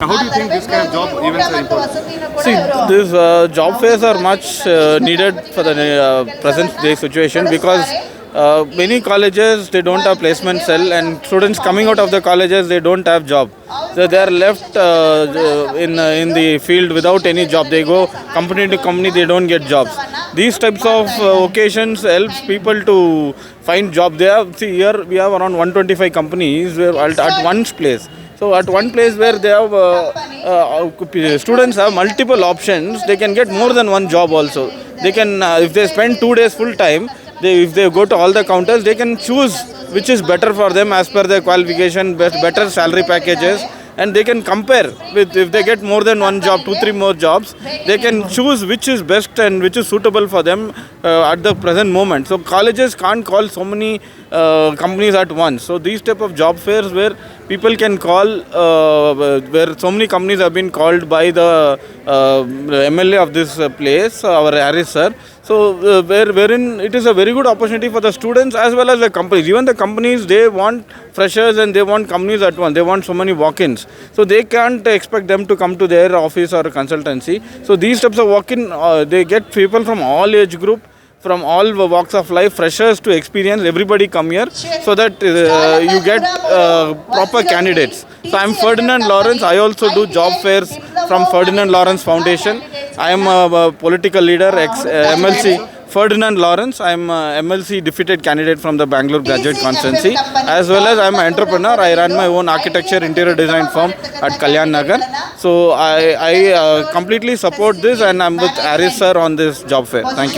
How do you think this kind of job events are important? See, these job fairs are much needed for the present day situation because many colleges they don't have placement cell and students coming out of the colleges they don't have job. So they are left in the field without any job. They go company to company, they don't get jobs. These types of occasions helps people to find job. They have, see here we have around 125 companies where at one place. So at one place where they have students have multiple options, they can get more than one job also. They can if they spend 2 days full time, if they go to all the counters, they can choose which is better for them as per their qualification, better salary packages, and they can compare with if they get more than one job, 2-3 more jobs, they can choose which is best and which is suitable for them at the present moment. So colleges can't call so many companies at once. So these type of job fairs where people can call, where so many companies have been called by the MLA of this place, our Harris sir. So wherein it is a very good opportunity for the students as well as the companies. Even the companies, they want freshers and they want companies at once. They want so many walk-ins. So they can't expect them to come to their office or consultancy. So these types of walk-in, they get people from all age group, from all walks of life, freshers to experience, everybody come here so that you get proper candidates. So I am Ferdinand Lawrence. I also do job fairs from Ferdinand Lawrence Foundation. I am a political leader, ex-MLC. Ferdinand Lawrence. I am a MLC defeated candidate from the Bangalore graduate constituency. As well as I am an entrepreneur. I run my own architecture interior design firm at Kalyan Nagar. So I completely support this and I am with Harris sir on this job fair. Thank you.